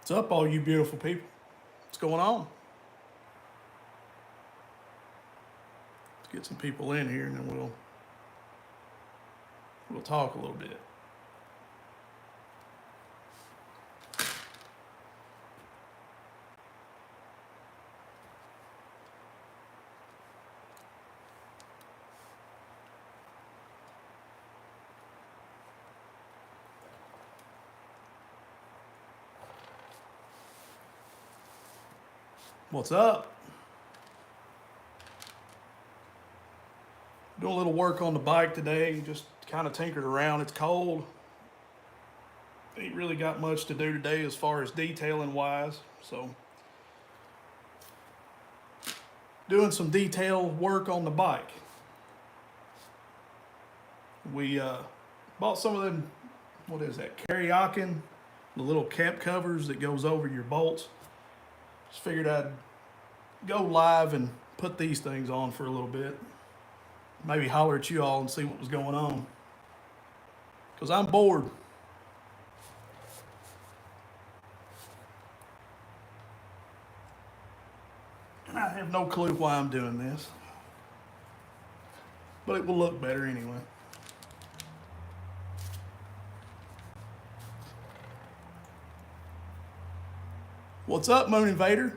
What's up, all you beautiful people? What's going on? Let's get some people in here and then we'll talk a little bit. What's up? Doing a little work on the bike today, just kind of tinkered around. It's cold. Ain't really got much to do today as far as detailing wise, so doing some detail work on the bike. We bought some of them, what is that, karaoke, the little cap covers that goes over your bolts. Just figured I'd go live and put these things on for a little bit. Maybe holler at you all and see what was going on. Because I'm bored. And I have no clue why I'm doing this. But it will look better anyway. What's up, Moon Invader?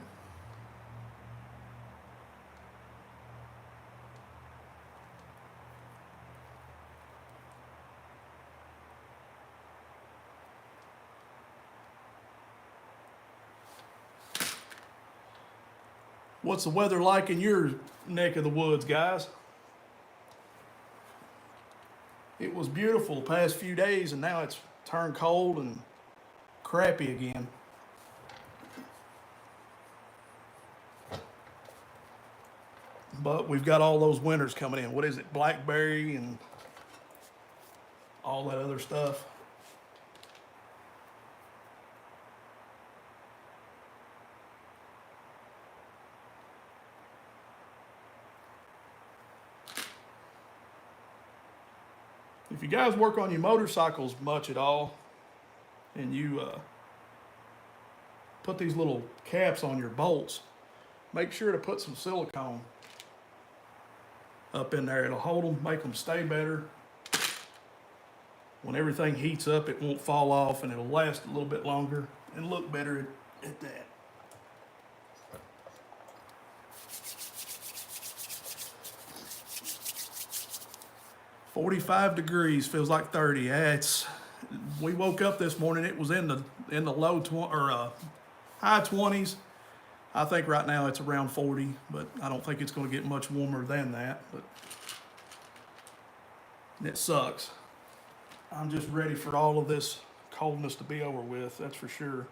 What's the weather like in your neck of the woods, guys? It was beautiful the past few days, and now it's turned cold and crappy again. But we've got all those winters coming in. What is it? Blackberry and all that other stuff. If you guys work on your motorcycles much at all, and you put these little caps on your bolts, make sure to put some silicone up in there. It'll hold them, make them stay better. When everything heats up, it won't fall off and it'll last a little bit longer and look better at that. "45 degrees, feels like 30. We woke up this morning, it was in the high 20s. I think right now it's around 40, but I don't think it's going to get much warmer than that. But it sucks. I'm just ready for all of this coldness to be over with, that's for sure.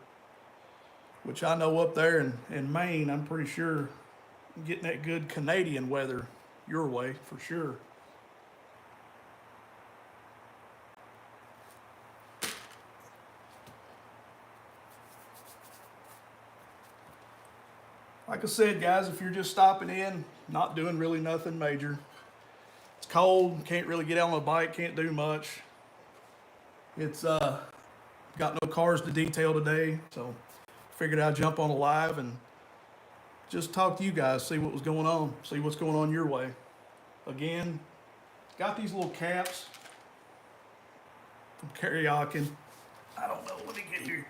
Which I know up there in Maine, I'm pretty sure getting that good Canadian weather your way, for sure. Like I said, guys, if you're just stopping in, not doing really nothing major, it's cold, can't really get out on the bike, can't do much. It's got no cars to detail today, so figured I'd jump on a live and just talk to you guys, see what was going on, see what's going on your way. Again, got these little caps from karaoke. I don't know, let me get here.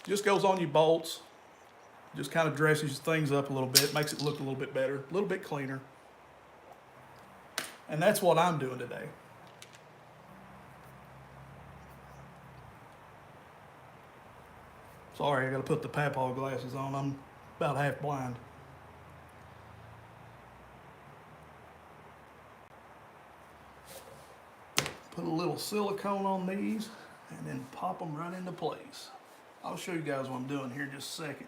Just goes on your bolts. Just kind of dresses things up a little bit, makes it look a little bit better, a little bit cleaner. And that's what I'm doing today. Sorry, I gotta put the papaw glasses on. I'm about half blind. Put a little silicone on these and then pop them right into place. I'll show you guys what I'm doing here in just a second.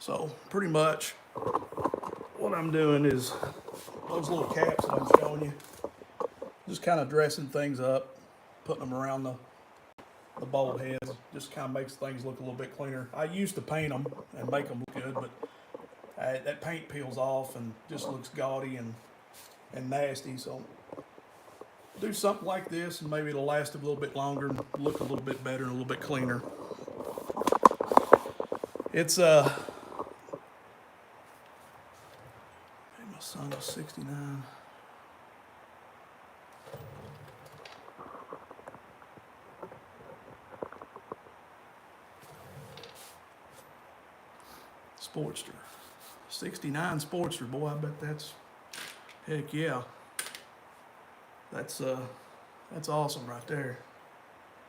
So pretty much what I'm doing is those little caps that I'm showing you, just kind of dressing things up, putting them around the bolt heads, just kind of makes things look a little bit cleaner. I used to paint them and make them look good, but that paint peels off and just looks gaudy and nasty. So do something like this, and maybe it'll last a little bit longer, and look a little bit better, and a little bit cleaner. It's my son is 69. Sportster. 69 Sportster, boy, I bet that's, heck yeah. That's awesome right there.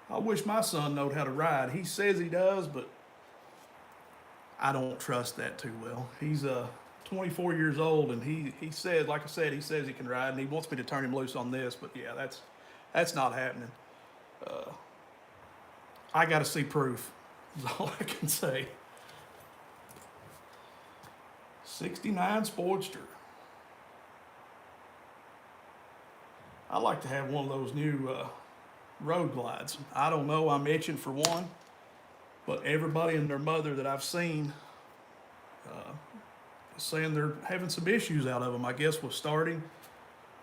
I wish my son knowed how to ride. He says he does, but I don't trust that too well. He's 24 years old, and he said, like I said, he says he can ride, and he wants me to turn him loose on this, but yeah, that's not happening. I got to see proof, is all I can say. 69 Sportster. I like to have one of those new road glides. I don't know, I'm itching for one, but everybody and their mother that I've seen is saying they're having some issues out of them. I guess with starting,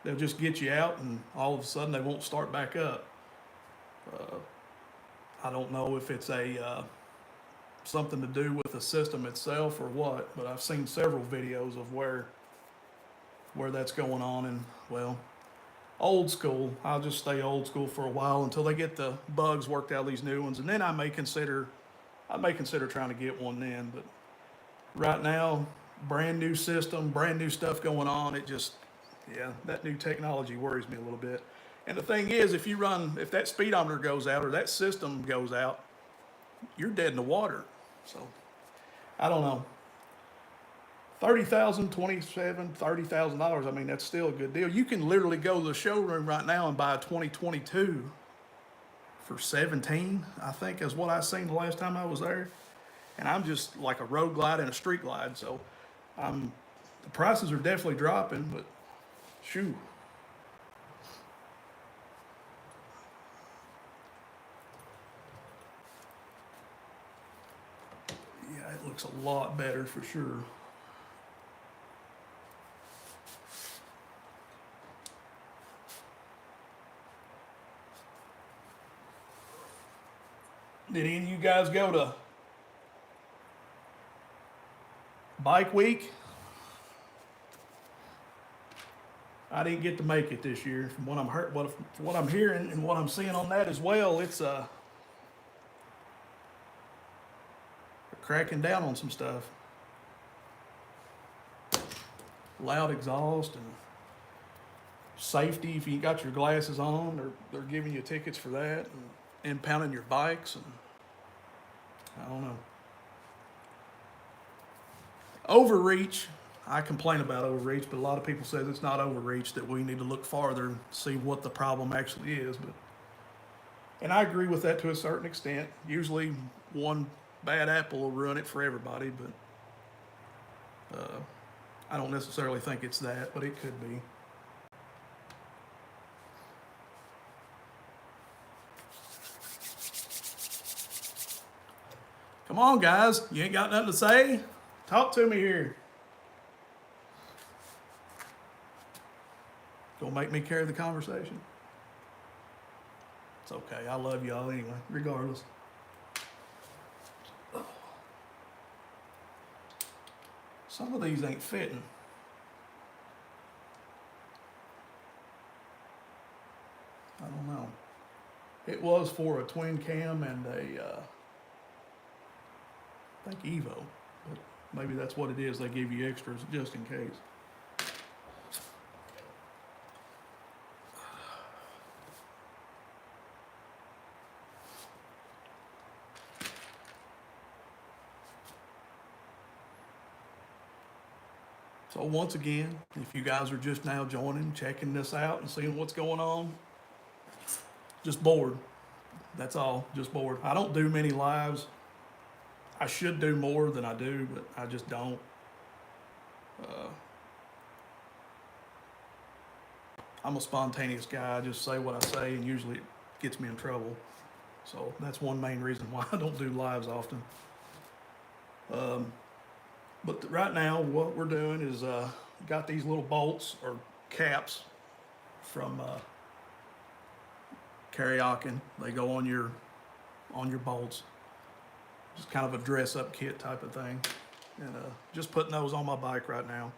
they'll just get you out and all of a sudden they won't start back up. I don't know if it's something to do with the system itself or what, but I've seen several videos of where that's going on, and well, old school. I'll just stay old school for a while until they get the bugs worked out of these new ones, and then I may consider trying to get one then. But right now, brand new system, brand new stuff going on. It just, yeah, that new technology worries me a little bit. And the thing is, if that speedometer goes out or that system goes out, you're dead in the water. So, I don't know. $30,000, $27,000, $30,000. I mean, that's still a good deal. You can literally go to the showroom right now and buy a 2022 for 17, I think is what I seen the last time I was there. And I'm just like a road glide and a street glide. So, the prices are definitely dropping, but shoo. Yeah, it looks a lot better for sure. Did any of you guys go to Bike Week? I didn't get to make it this year. From what I'm hearing and what I'm seeing on that as well, it's they're cracking down on some stuff. Loud exhaust and safety. If you got your glasses on, they're giving you tickets for that, and impounding your bikes, and I don't know. Overreach. I complain about overreach, but a lot of people say it's not overreach, that we need to look farther and see what the problem actually is. And I agree with that to a certain extent. Usually one bad apple will ruin it for everybody, but I don't necessarily think it's that, but it could be. Come on, guys. You ain't got nothing to say? Talk to me here. Gonna make me carry the conversation? It's okay. I love y'all anyway, regardless. Some of these ain't fitting. I don't know. It was for a twin cam and a, I think Evo, but maybe that's what it is. They give you extras just in case. So once again, if you guys are just now joining, checking this out and seeing what's going on, just bored. That's all, just bored. I don't do many lives. I should do more than I do, but I just don't. I'm a spontaneous guy. I just say what I say, and usually it gets me in trouble. So that's one main reason why I don't do lives often. But right now, what we're doing is got these little bolts or caps from karaoke. They go on your bolts. Just kind of a dress-up kit type of thing. And just putting those on my bike right now.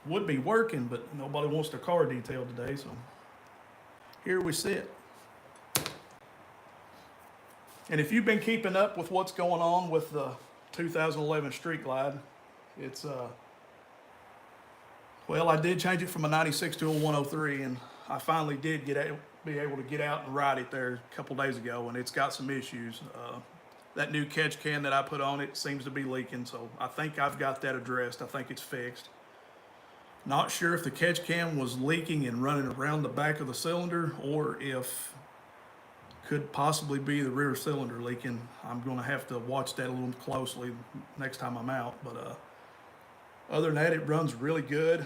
Would be working, but nobody wants their car detailed today, so here we sit. And if you've been keeping up with what's going on with the 2011 Street Glide, it's well, I did change it from a 96 to a 103, and I finally did be able to get out and ride it there a couple days ago, and it's got some issues. That new catch can that I put on it seems to be leaking, so I think I've got that addressed. I think it's fixed. Not sure if the catch can was leaking and running around the back of the cylinder, or if could possibly be the rear cylinder leaking. I'm going to have to watch that a little closely next time I'm out. But other than that, it runs really good.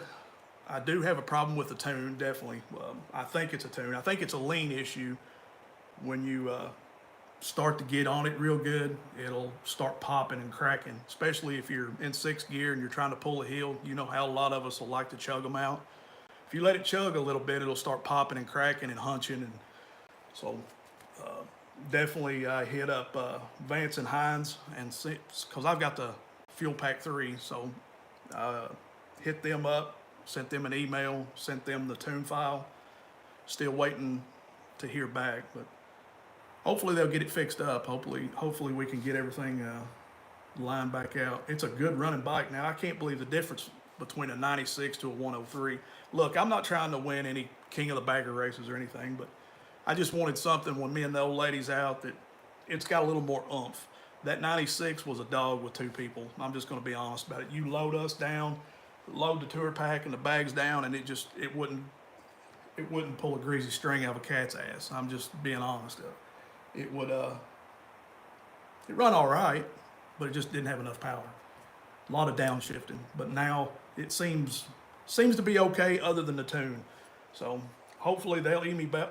I do have a problem with the tune, definitely. I think it's a tune. I think it's a lean issue. When you start to get on it real good, it'll start popping and cracking, especially if you're in 6th gear and you're trying to pull a hill. You know how a lot of us will like to chug them out. If you let it chug a little bit, it'll start popping and cracking and hunching. And so definitely hit up Vance and Hines, and because I've got the Fuel Pack 3, so hit them up, sent them an email, sent them the tune file. Still waiting to hear back, but hopefully they'll get it fixed up. Hopefully we can get everything lined back out. It's a good running bike. Now, I can't believe the difference between a 96 to a 103. Look, I'm not trying to win any King of the Bagger races or anything, but I just wanted something when me and the old ladies out that it's got a little more oomph. That 96 was a dog with 2 people. I'm just going to be honest about it. You load us down, load the tour pack and the bags down, and it wouldn't pull a greasy string out of a cat's ass. I'm just being honest. It would it run all right, but it just didn't have enough power. A lot of downshifting, but now it seems to be okay other than the tune. So hopefully they'll email me back.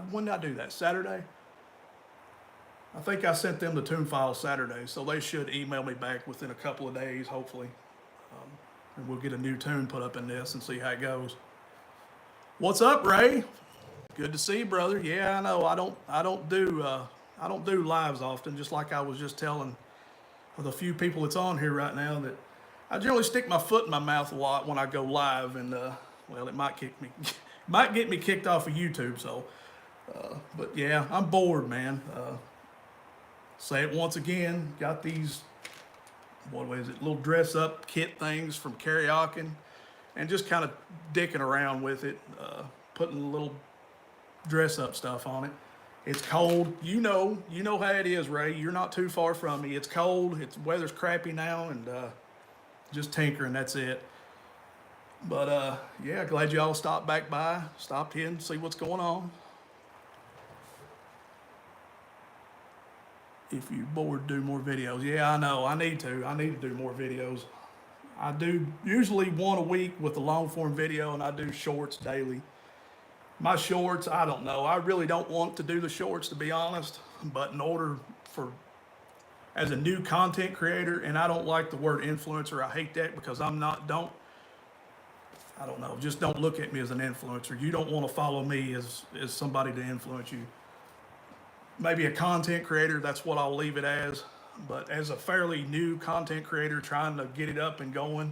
When did I do that? Saturday? I think I sent them the tune file Saturday, so they should email me back within a couple of days, hopefully. And we'll get a new tune put up in this and see how it goes. What's up, Ray? Good to see you, brother. Yeah, I know. I don't do lives often, just like I was just telling the few people that's on here right now that I generally stick my foot in my mouth a lot when I go live, and well, it might get me kicked off of YouTube. So, but yeah, I'm bored, man. Say it once again. Got these, what is it? Little dress-up kit things from karaoke, and just kind of dicking around with it, putting a little dress-up stuff on it. It's cold. You know how it is, Ray. You're not too far from me. It's cold. Weather's crappy now, and just tinkering. That's it. But yeah, glad y'all stopped in, see what's going on. If you're bored, do more videos. Yeah, I know. I need to do more videos. I do usually one a week with the long form video, and I do shorts daily. My shorts, I don't know. I really don't want to do the shorts, to be honest. But in order as a new content creator, and I don't like the word influencer. I hate that because I don't know. Just don't look at me as an influencer. You don't want to follow me as somebody to influence you. Maybe a content creator, that's what I'll leave it as. But as a fairly new content creator trying to get it up and going,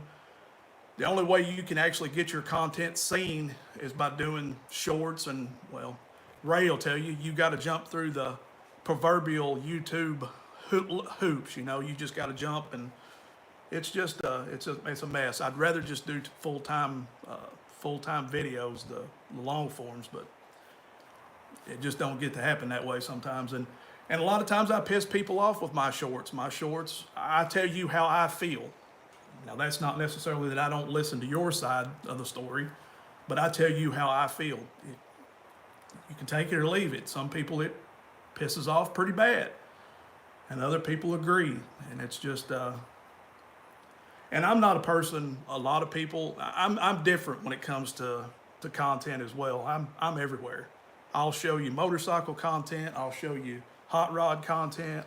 the only way you can actually get your content seen is by doing shorts. And, well, Ray will tell you, you got to jump through the proverbial YouTube hoops. You just got to jump, and it's just it's a mess. I'd rather just do full-time videos, the long forms, but it just don't get to happen that way sometimes. And a lot of times I piss people off with my shorts. I tell you how I feel. Now, that's not necessarily that I don't listen to your side of the story, but I tell you how I feel. You can take it or leave it. Some people it pisses off pretty bad, and other people agree. And it's just, and I'm not a person, a lot of people, I'm different when it comes to content as well. I'm everywhere. I'll show you motorcycle content. I'll show you hot rod content.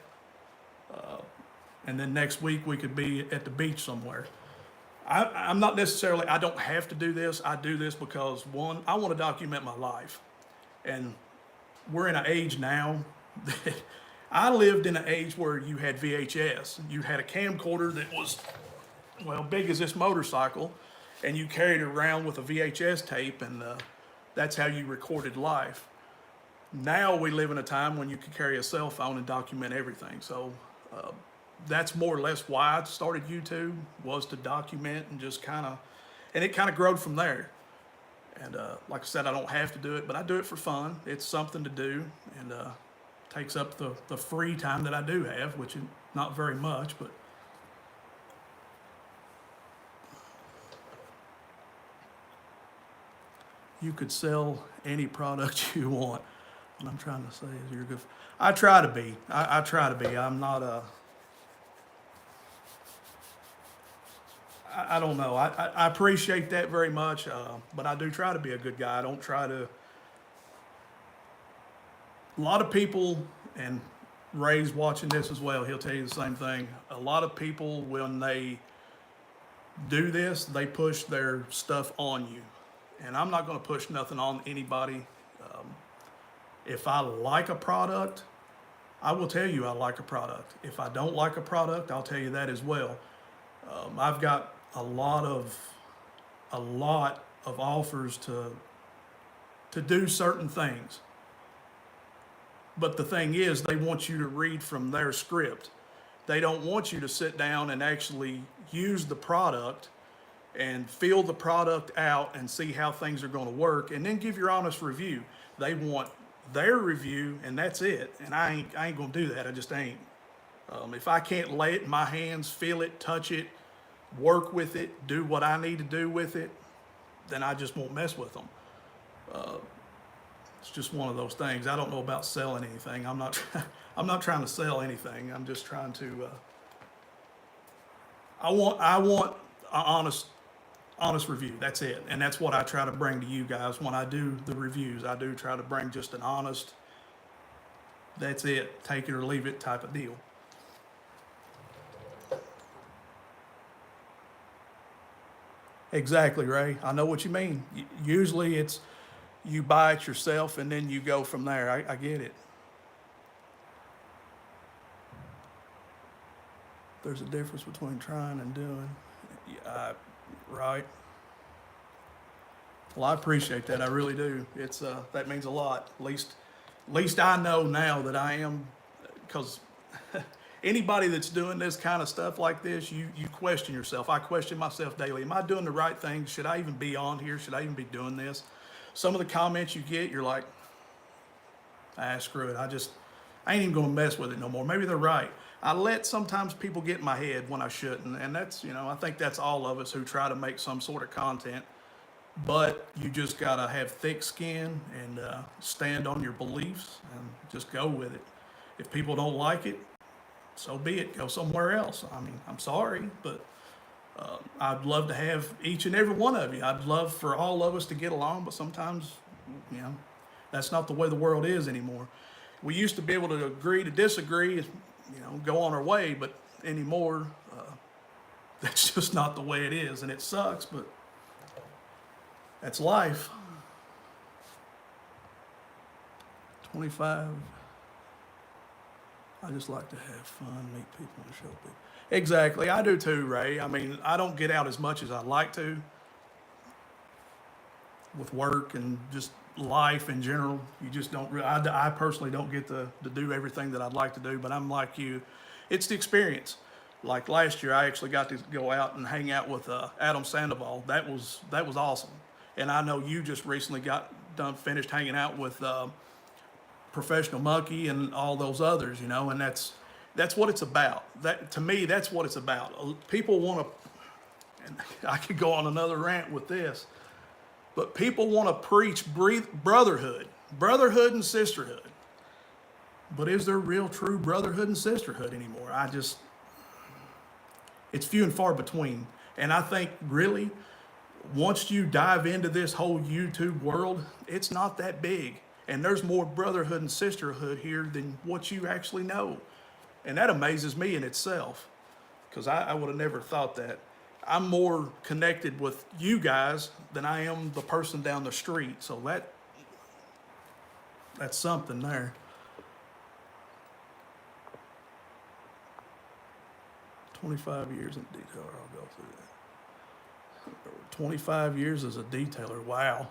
And then next week we could be at the beach somewhere. I'm not necessarily, I don't have to do this. I do this because, one, I want to document my life. And we're in an age now that I lived in an age where you had VHS. You had a camcorder that was, well, big as this motorcycle, and you carried it around with a VHS tape, and that's how you recorded life. Now we live in a time when you can carry a cell phone and document everything. So that's more or less why I started YouTube, was to document and just kind of, and it kind of growed from there. And like I said, I don't have to do it, but I do it for fun. It's something to do, and takes up the free time that I do have, which is not very much, but you could sell any product you want. What I'm trying to say is you're good. I try to be. I try to be. I'm not a. I don't know. I appreciate that very much, but I do try to be a good guy. I don't try to. A lot of people, and Ray's watching this as well, he'll tell you the same thing. A lot of people, when they do this, they push their stuff on you. And I'm not going to push nothing on anybody. If I like a product, I will tell you I like a product. If I don't like a product, I'll tell you that as well. I've got a lot of offers to do certain things. But the thing is, they want you to read from their script. They don't want you to sit down and actually use the product and feel the product out and see how things are going to work, and then give your honest review. They want their review, and that's it. And I ain't going to do that. I just ain't. If I can't lay it in my hands, feel it, touch it, work with it, do what I need to do with it, then I just won't mess with them. It's just one of those things. I don't know about selling anything. I'm not trying to sell anything. I'm just trying to. I want an honest review. That's it, and that's what I try to bring to you guys when I do the reviews. I do try to bring just an honest. That's it. Take it or leave it type of deal. Exactly, Ray. I know what you mean. Usually it's you buy it yourself and then you go from there. I get it. There's a difference between trying and doing. Yeah, right. Well, I appreciate that. I really do. It's that means a lot. At least I know now that I am, because anybody that's doing this kind of stuff like this, you question yourself. I question myself daily. Am I doing the right thing? Should I even be on here? Should I even be doing this? Some of the comments you get, you're like, screw it. I ain't even gonna mess with it no more. Maybe they're right. I let sometimes people get in my head when I shouldn't. And that's, I think that's all of us who try to make some sort of content. But you just gotta have thick skin and stand on your beliefs and just go with it. If people don't like it, so be it. Go somewhere else. I mean, I'm sorry, but I'd love to have each and every one of you. I'd love for all of us to get along, but sometimes, that's not the way the world is anymore. We used to be able to agree to disagree, go on our way, but anymore, that's just not the way it is, and it sucks, but that's life. 25. I just like to have fun, meet people, and show people. Exactly, I do too, Ray. I mean, I don't get out as much as I'd like to with work and just life in general. You just don't. I personally don't get to do everything that I'd like to do, but I'm like you. It's the experience. Like last year, I actually got to go out and hang out with Adam Sandoval. That was awesome. And I know you just recently finished hanging out with Professional Monkey and all those others, and that's what it's about. That, to me, that's what it's about. People want to, and I could go on another rant with this, but people want to preach brotherhood and sisterhood. But is there real true brotherhood and sisterhood anymore? It's few and far between. And I think really, once you dive into this whole YouTube world, it's not that big. And there's more brotherhood and sisterhood here than what you actually know. And that amazes me in itself, because I would have never thought that. I'm more connected with you guys than I am the person down the street. So that's something there. 25 years in detailer, I'll go through that. 25 years as a detailer, wow.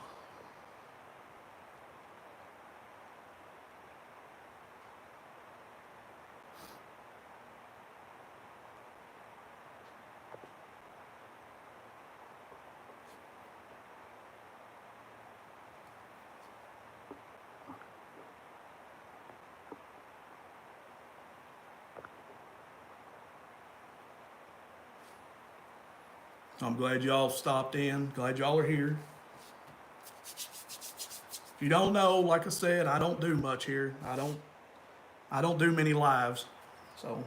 I'm glad y'all stopped in. Glad y'all are here. If you don't know, like I said, I don't do much here. I don't do many lives. So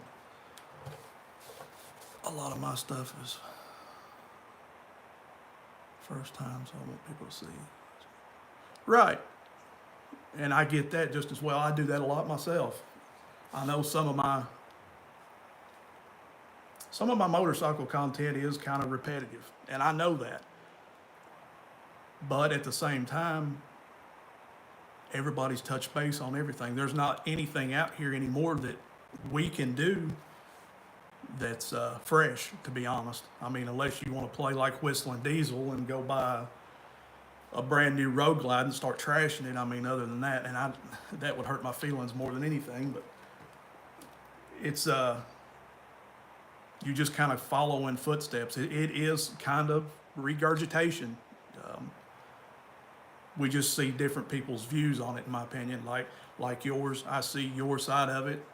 a lot of my stuff is first time, so I want people to see. Right. And I get that just as well. I do that a lot myself. I know some of my motorcycle content is kind of repetitive, and I know that. But at the same time, everybody's touched base on everything. There's not anything out here anymore that we can do that's fresh, to be honest. I mean, unless you want to play like Whistling Diesel and go buy a brand new Road Glide and start trashing it. I mean, other than that, and that would hurt my feelings more than anything. But it's you just kind of follow in footsteps. It is kind of regurgitation. We just see different people's views on it, in my opinion. Like yours, I see your side of it,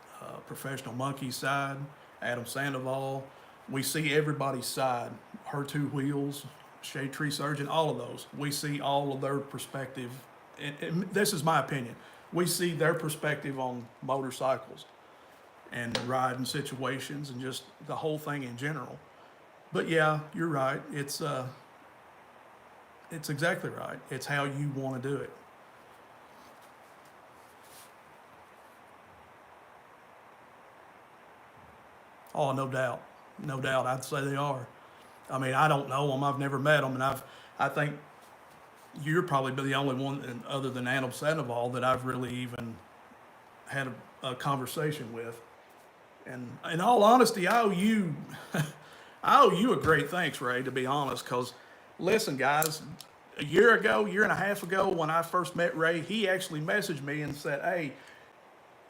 Professional Monkey's side, Adam Sandoval. We see everybody's side. Her Two Wheels, Shade Tree Surgeon, all of those. We see all of their perspective. And this is my opinion. We see their perspective on motorcycles and riding situations and just the whole thing in general. But yeah, you're right. It's exactly right. It's how you want to do it. Oh, no doubt. No doubt. I'd say they are. I mean, I don't know them. I've never met them, and I think you're probably the only one, other than Adam Sandoval, that I've really even had a conversation with. And in all honesty, I owe you, I owe you a great thanks, Ray. To be honest, because listen, guys, a year and a half ago, when I first met Ray, he actually messaged me and said, "Hey,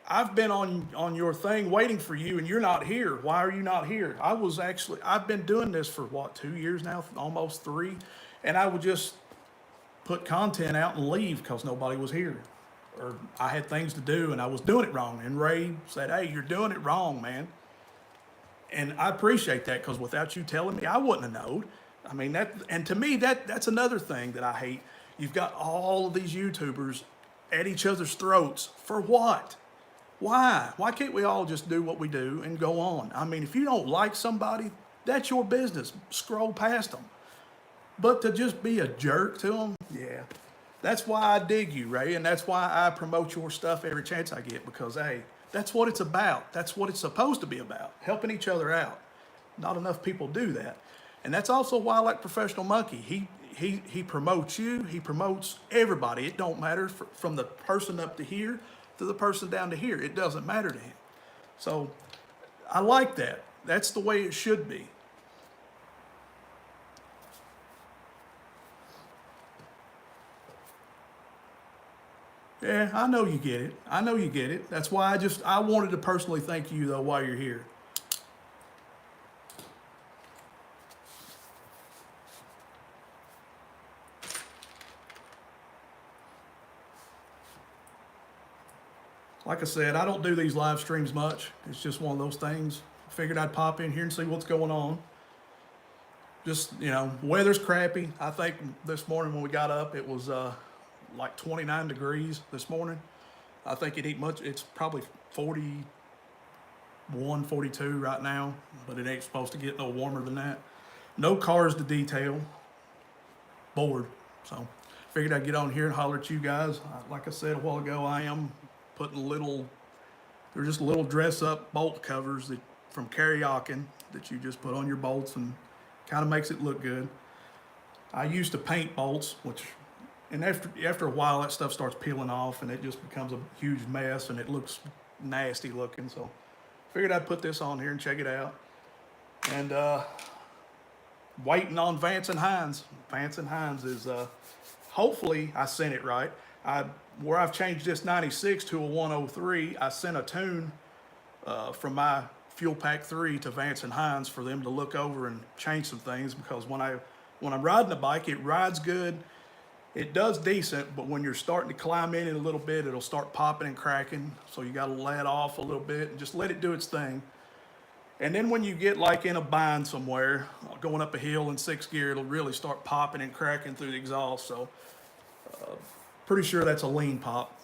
I've been on your thing waiting for you, and you're not here. Why are you not here?" I've been doing this for what, 2 years now, almost 3, and I would just put content out and leave because nobody was here, or I had things to do and I was doing it wrong. And Ray said, "Hey, you're doing it wrong, man." And I appreciate that, because without you telling me, I wouldn't have known. I mean, and to me, that's another thing that I hate. You've got all of these YouTubers at each other's throats for what? Why? Why can't we all just do what we do and go on? I mean, if you don't like somebody, that's your business. Scroll past them. But to just be a jerk to them, yeah. That's why I dig you, Ray, and that's why I promote your stuff every chance I get, because, hey, that's what it's about. That's what it's supposed to be about, helping each other out. Not enough people do that. And that's also why I like Professional Monkey. He promotes you. He promotes everybody. It don't matter from the person up to here to the person down to here. It doesn't matter to him. So I like that. That's the way it should be. Yeah, I know you get it. I know you get it. That's why I wanted to personally thank you, though, while you're here. Like I said, I don't do these live streams much. It's just one of those things. Figured I'd pop in here and see what's going on. Just, weather's crappy. I think this morning when we got up, it was like 29 degrees this morning. I think it ain't much. It's probably 41, 42 right now, but it ain't supposed to get no warmer than that. No cars to detail. Bored. So figured I'd get on here and holler at you guys. Like I said a while ago, I am putting they're just little dress up bolt covers from Karaoke that you just put on your bolts, and Kind of makes it look good. I used to paint bolts, and after a while that stuff starts peeling off and it just becomes a huge mess and it looks nasty looking. So figured I'd put this on here and check it out. And waiting on Vance and Hines. Vance and Hines is hopefully I sent it right. Where I've changed this 96 to a 103, I sent a tune from my Fuel Pack 3 to Vance and Hines for them to look over and change some things, because when I'm riding the bike, it rides good, it does decent, but when you're starting to climb in it a little bit, it'll start popping and cracking. So you got to let off a little bit and just let it do its thing. And then when you get like in a bind somewhere, going up a hill in 6th gear, it'll really start popping and cracking through the exhaust. So pretty sure that's a lean pop.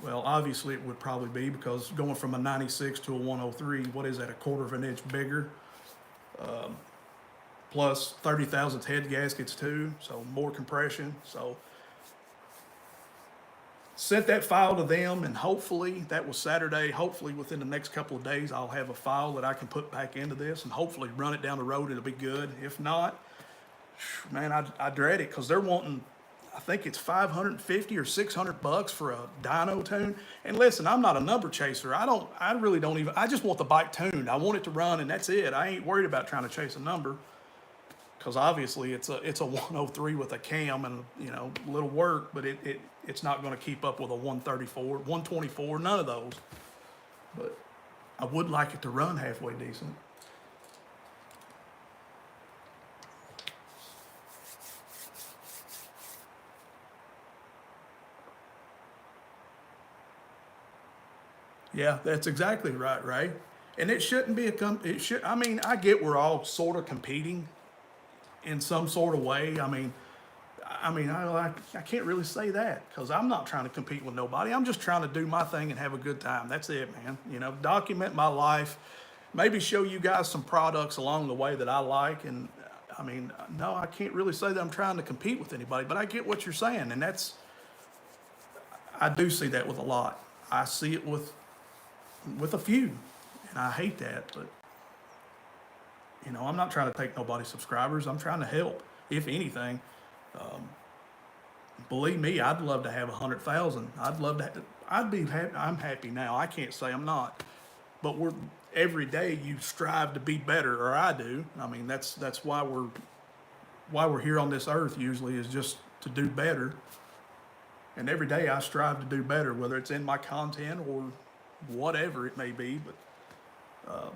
Well, obviously it would probably be, because going from a 96 to a 103, what is that, a 1/4 of an inch bigger? Plus 30 thousandths head gaskets too, so more compression. So sent that file to them, and hopefully, that was Saturday, hopefully within the next couple of days I'll have a file that I can put back into this and hopefully run it down the road. It'll be good. If not, man, I dread it, because they're wanting, I think it's $550 or $600 for a dyno tune. And listen, I'm not a number chaser. I really don't even, I just want the bike tuned. I want it to run, and that's it. I ain't worried about trying to chase a number, because obviously it's a 103 with a cam and, you know, a little work, but it's not going to keep up with a 134, 124, none of those. But I would like it to run halfway decent. Yeah, that's exactly right, Ray. And it shouldn't be I mean, I get we're all sort of competing in some sort of way. I can't really say that, because I'm not trying to compete with nobody. I'm just trying to do my thing and have a good time. That's it, man. You know, document my life, maybe show you guys some products along the way that I like. And I mean, no, I can't really say that I'm trying to compete with anybody, but I get what you're saying. And I do see that with a lot. I see it with a few, and I hate that, but you know, I'm not trying to take nobody's subscribers. I'm trying to help, if anything. Believe me, I'd love to have 100,000. I'd be happy. I'm happy now. I can't say I'm not, but every day you strive to be better, or I do. I mean, that's why we're here on this earth, usually, is just to do better. And every day I strive to do better, whether it's in my content or whatever it may be. But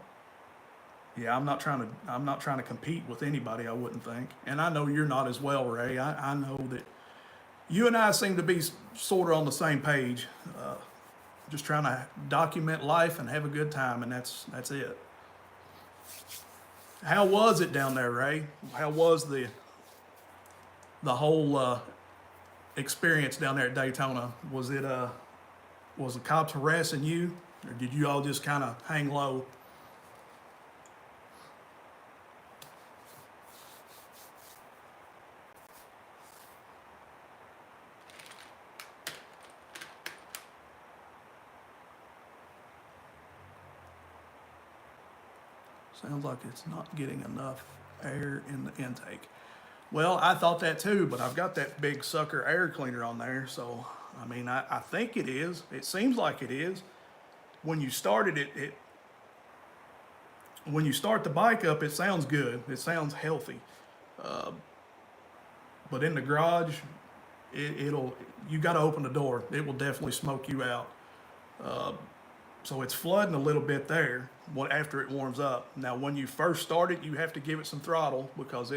yeah, I'm not trying to compete with anybody, I wouldn't think. And I know you're not as well, Ray. I know that you and I seem to be sort of on the same page. Just trying to document life and have a good time, and that's it. How was it down there, Ray? How was the whole experience down there at Daytona? Was the cops harassing you, or did you all just kind of hang low? Sounds like it's not getting enough air in the intake. Well, I thought that too, but I've got that big sucker air cleaner on there, so I mean, I think it is. It seems like it is. When you started when you start the bike up, it sounds good. It sounds healthy. But in the garage, you got to open the door. It will definitely smoke you out. So it's flooding a little bit there after it warms up. Now, when you first start it, you have to give it some throttle, because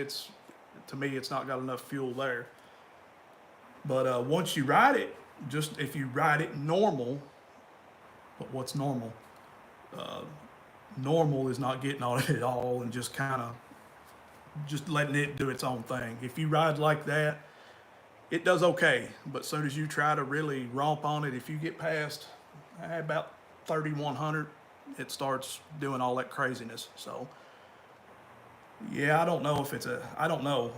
to me, it's not got enough fuel there. But once you ride it, just if you ride it normal, but what's normal? Normal is not getting on it at all and just kind of just letting it do its own thing. If you ride like that, it does okay. But as soon as you try to really romp on it, if you get past about 3,100, it starts doing all that craziness. So yeah, I don't know if I don't know.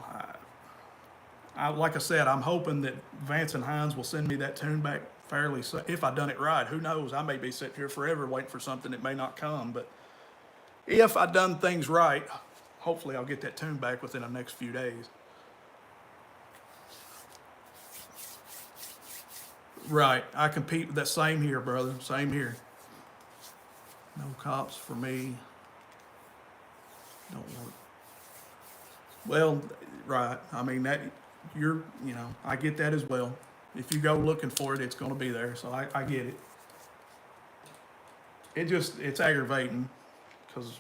Like I said, I'm hoping that Vance and Hines will send me that tune back fairly soon. If I done it right, who knows? I may be sitting here forever waiting for something that may not come. But if I done things right, hopefully I'll get that tune back within the next few days. Right, I compete with that. Same here, brother, same here. No cops for me. Don't want. Well, right. I mean that I get that as well. If you go looking for it, it's going to be there. So I get it. It's aggravating because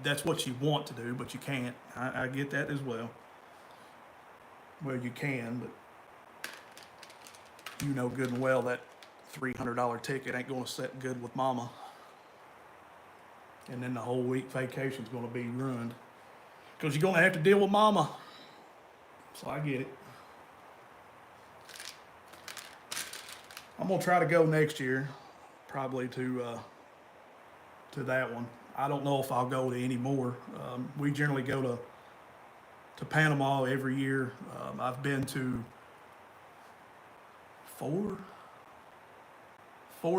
that's what you want to do, but you can't. I get that as well. Well, you can, but you know good and well that $300 ticket ain't going to sit good with mama. And then the whole week vacation's going to be ruined because you're going to have to deal with mama. So I get it. I'm going to try to go next year, probably to that one. I don't know if I'll go to any more. We generally go to Panama every year. I've been to four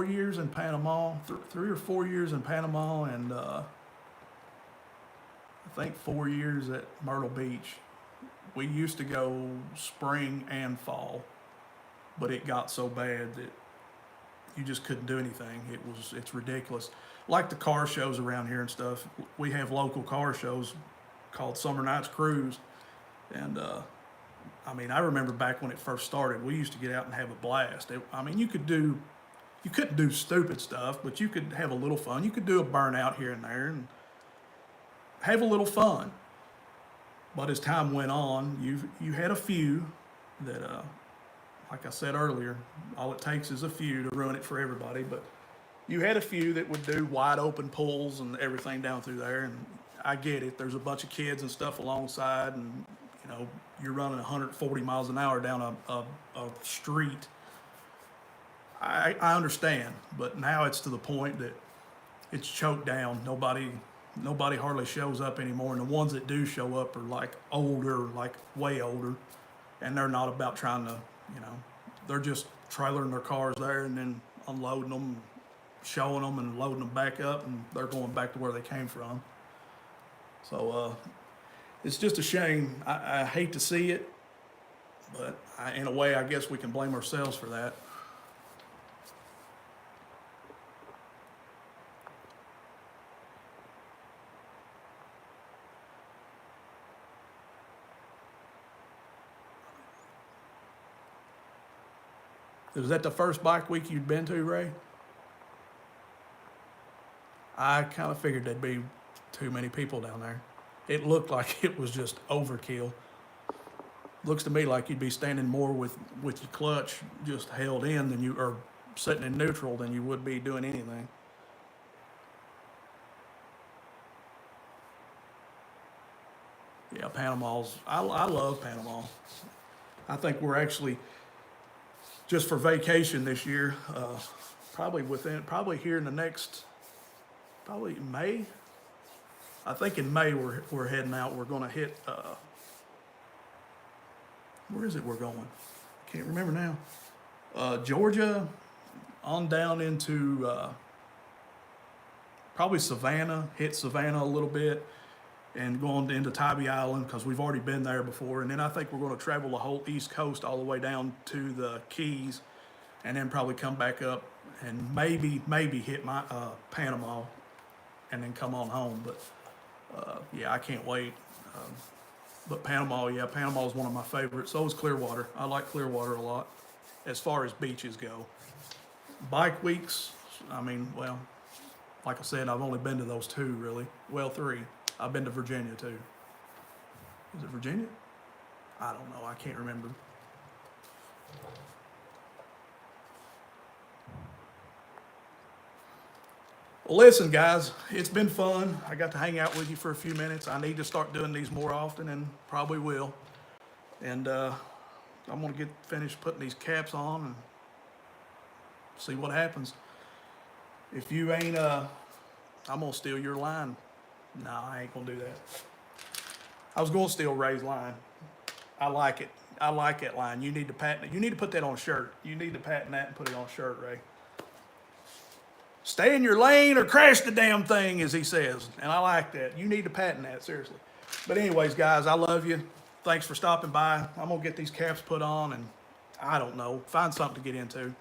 years in Panama, 3 or 4 years in Panama, and I think 4 years at Myrtle Beach. We used to go spring and fall, but it got so bad that you just couldn't do anything. It's ridiculous. Like the car shows around here and stuff. We have local car shows called Summer Nights Cruise, and I mean, I remember back when it first started, we used to get out and have a blast. You couldn't do stupid stuff, but you could have a little fun. You could do a burnout here and there and have a little fun. But as time went on, you had a few that, like I said earlier, all it takes is a few to ruin it for everybody. But you had a few that would do wide open pools and everything down through there. And I get it. There's a bunch of kids and stuff alongside, and you're running 140 miles an hour down a street. I understand, but now it's to the point that it's choked down. Nobody hardly shows up anymore, and the ones that do show up are like older, like way older, and they're not about trying to, they're just trailering their cars there and then unloading them, showing them, and loading them back up, and they're going back to where they came from. So it's just a shame. I hate to see it, but in a way, I guess we can blame ourselves for that. Was that the first bike week you'd been to, Ray? I kind of figured there'd be too many people down there. It looked like it was just overkill. Looks to me like you'd be standing more with your clutch just held in than you are sitting in neutral than you would be doing anything. Yeah, Panama's. I love Panama. I think we're actually just for vacation this year. Probably here in the next, probably May. I think in May we're heading out. We're going to hit. Where is it we're going? Can't remember now. Georgia, on down into probably Savannah. Hit Savannah a little bit, and going into Tybee Island because we've already been there before. And then I think we're going to travel the whole East Coast all the way down to the Keys, and then probably come back up and maybe hit my Panama, and then come on home. But yeah, I can't wait. But Panama is one of my favorites. So is Clearwater. I like Clearwater a lot as far as beaches go. Bike weeks, well, like I said, I've only been to those 2 really. Well, 3. I've been to Virginia too. Is it Virginia? I don't know. I can't remember. Well, listen, guys, it's been fun. I got to hang out with you for a few minutes. I need to start doing these more often, and probably will. And I'm going to get finished putting these caps on and see what happens. If you ain't, I'm going to steal your line. No, I ain't going to do that. I was going to steal Ray's line. I like it. I like that line. You need to patent it. You need to put that on a shirt. You need to patent that and put it on a shirt, Ray. Stay in your lane or crash the damn thing, as he says. And I like that. You need to patent that, seriously. But anyways, guys, I love you. Thanks for stopping by. I'm going to get these caps put on and, I don't know, find something to get into.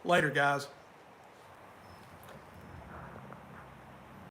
Later, guys.